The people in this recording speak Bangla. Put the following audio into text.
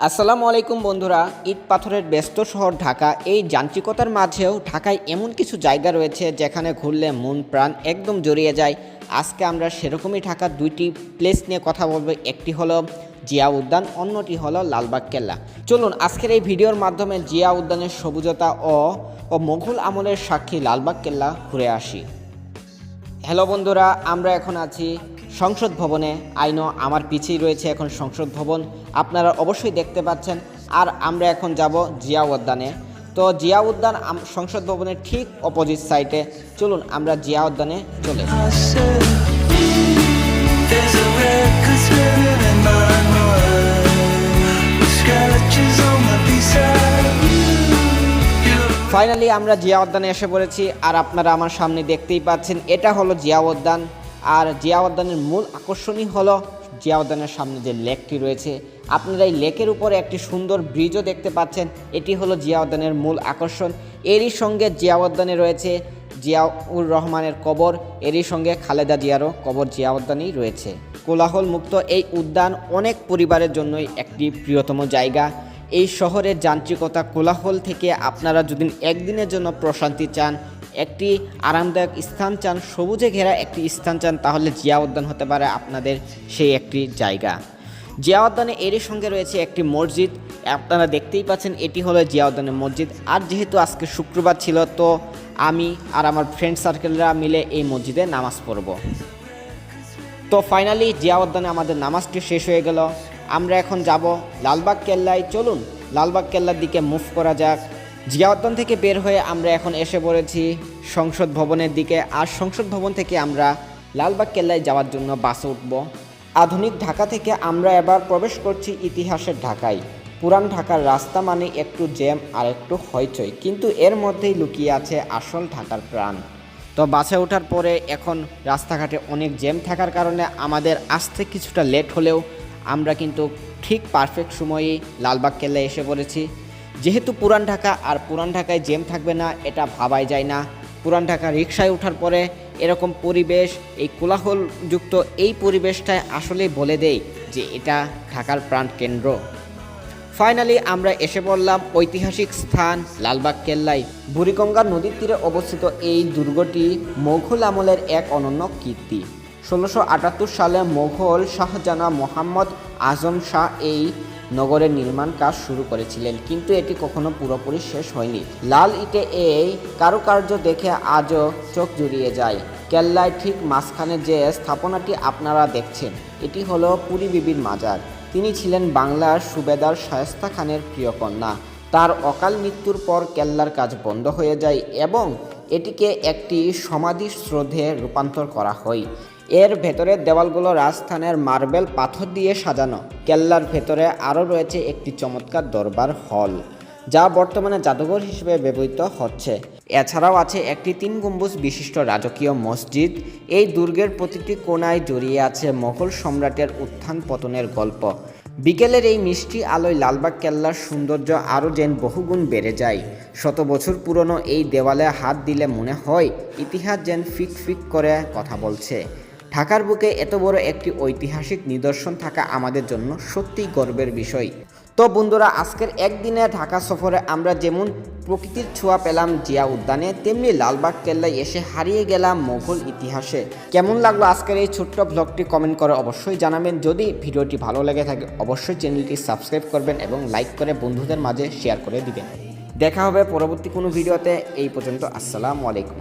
আসসালামু আলাইকুম বন্ধুরা। ইট পাথরের ব্যস্ত শহর ঢাকা, এই যান্ত্রিকতার মাঝেও ঢাকায় এমন কিছু জায়গা রয়েছে যেখানে ঘুরলে মন প্রাণ একদম জড়িয়ে যায়। আজকে আমরা সেরকমই ঢাকার দুইটি প্লেস নিয়ে কথা বলবো। একটি হলো জিয়া উদ্যান, অন্যটি হলো লালবাগ কেল্লা। চলুন আজকের এই ভিডিওর মাধ্যমে জিয়া উদ্যানের সবুজতা ও মোগল আমলের সাক্ষী লালবাগ কেল্লা ঘুরে আসি। হ্যালো বন্ধুরা, আমরা এখন আছি সংসদ ভবনে। আইনো আমার পিছেই রয়েছে এখন সংসদ ভবন, আপনারা অবশ্যই দেখতে পাচ্ছেন। আর আমরা এখন যাব জিয়া উদ্যানে। তো জিয়া উদ্যান সংসদ ভবনের ঠিক অপোজিট সাইডে। চলুন আমরা জিয়া উদ্যানে চলে ফাইনালি আমরা জিয়া উদ্যানে এসে পড়েছি। আর আপনারা আমার সামনে দেখতেই পাচ্ছেন, এটা হলো জিয়া উদ্যান। আর জিয়া উদ্যানের মূল আকর্ষণই হলো জিয়া উদ্যানের সামনে যে লেকটি রয়েছে। আপনারা এই লেকের উপরে একটি সুন্দর ব্রিজও দেখতে পাচ্ছেন। এটি হলো জিয়া উদ্যানের মূল আকর্ষণ। এরই সঙ্গে জিয়া উদ্যানে রয়েছে জিয়াউর রহমানের কবর, এরই সঙ্গে খালেদা জিয়ারও কবর জিয়া উদ্যানেই রয়েছে। কোলাহল মুক্ত এই উদ্যান অনেক পরিবারের জন্যই একটি প্রিয়তম জায়গা। এই শহরের যান্ত্রিকতা কোলাহল থেকে আপনারা যদি একদিনের জন্য প্রশান্তি চান, একটি আরামদায়ক স্থান চান, সবুজে ঘেরা একটি স্থান চান, তাহলে জিয়া উদ্যান হতে পারে আপনাদের সেই একটি জায়গা। জিয়া উদ্যানে এরই সঙ্গে রয়েছে একটি মসজিদ, আপনারা দেখতেই পাচ্ছেন এটি হলো জিয়া উদ্যানের মসজিদ। আর যেহেতু আজকে শুক্রবার ছিল, তো আমি আর আমার ফ্রেন্ড সার্কেলরা মিলে এই মসজিদে নামাজ পড়ব। তো ফাইনালি জিয়া উদ্যানে আমাদের নামাজটি শেষ হয়ে গেল। আমরা এখন যাব লালবাগ কেল্লায়। চলুন লালবাগ কেল্লার দিকে মুভ করা যাক। জিয়া উদ্যান থেকে বের হয়ে আমরা এখন এসে পড়েছি সংসদ ভবনের দিকে। আর সংসদ ভবন থেকে আমরা লালবাগ কেল্লায় যাওয়ার জন্য বাসে উঠব। আধুনিক ঢাকা থেকে আমরা এবার প্রবেশ করছি ইতিহাসের ঢাকায়। পুরান ঢাকার রাস্তা মানে একটু জ্যাম আর একটু হইচই, কিন্তু এর মধ্যেই লুকিয়ে আছে আসল ঢাকার প্রাণ। তো বাসে ওঠার পরে এখন রাস্তাঘাটে অনেক জ্যাম থাকার কারণে আমাদের আসতে কিছুটা লেট হলেও আমরা কিন্তু ঠিক পারফেক্ট সময়েই লালবাগ কেল্লায় এসে পড়েছি। যেহেতু পুরান ঢাকা, আর পুরান ঢাকায় জ্যাম থাকবে না এটা ভাবাই যায় না। পুরান ঢাকা রিকশায় ওঠার পরে এরকম পরিবেশ, এই কোলাহলযুক্ত এই পরিবেশটাই আসলেই বলে দেয় যে এটা ঢাকার প্রাণ কেন্দ্র। ফাইনালি আমরা এসে পড়লাম ঐতিহাসিক স্থান লালবাগ কেল্লায়। বুড়িগঙ্গা নদীর তীরে অবস্থিত এই দুর্গটি মোগল আমলের এক অনন্য কীর্তি। 1678 সালে মোগল শাহজাহান মোহাম্মদ আজম শাহ এই নগরের নির্মাণ কাজ শুরু করেছিলেন, কিন্তু এটি কখনো পুরোপুরি শেষ হয়নি। লাল ইটে এই কারুকার্য দেখে আজও চোখ জুড়িয়ে যায়। কেল্লায় ঠিক মাঝখানে যে স্থাপনাটি আপনারা দেখছেন, এটি হলো পুরী বিবির মাজার। তিনি ছিলেন বাংলার সুবেদার শায়েস্তা খানের প্রিয় কন্যা। তার অকাল মৃত্যুর পর কেল্লার কাজ বন্ধ হয়ে যায় এবং এটিকে একটি সমাধি শ্রদ্ধে রূপান্তর করা হয়। এর ভেতরের দেওয়ালগুলো রাজস্থানের মার্বেল পাথর দিয়ে সাজানো। কেল্লার ভেতরে আরও রয়েছে একটি চমৎকার দরবার হল, যা বর্তমানে জাদুঘর হিসেবে ব্যবহৃত হচ্ছে। এছাড়াও আছে একটি 3 গম্বুজ বিশিষ্ট রাজকীয় মসজিদ। এই দুর্গের প্রতিটি কোণায় জড়িয়ে আছে মোগল সম্রাটের উত্থান পতনের গল্প। বিকেলের এই মিষ্টি আলোয় লালবাগ কেল্লার সৌন্দর্য আরও যেন বহুগুণ বেড়ে যায়। শত বছর পুরনো এই দেওয়ালে হাত দিলে মনে হয় ইতিহাস যেন ফিক ফিক করে কথা বলছে। ঢাকার বুকে এত বড় একটি ঐতিহাসিক নিদর্শন থাকা আমাদের জন্য সত্যিই গর্বের বিষয়। তো বন্ধুরা, আজকের একদিনে ঢাকা সফরে আমরা যেমন প্রকৃতির ছোঁয়া পেলাম জিয়া উদ্যানে, তেমনি লালবাগ কেল্লায় এসে হারিয়ে গেলাম মোগল ইতিহাসে। কেমন লাগলো আজকের এই ছোট্ট ব্লগটি কমেন্ট করে অবশ্যই জানাবেন। যদি ভিডিওটি ভালো লেগে থাকে অবশ্যই চ্যানেলটি সাবস্ক্রাইব করবেন এবং লাইক করে বন্ধুদের মাঝে শেয়ার করে দিবেন। দেখা হবে পরবর্তী কোনো ভিডিওতে। এই পর্যন্ত আসসালামু আলাইকুম।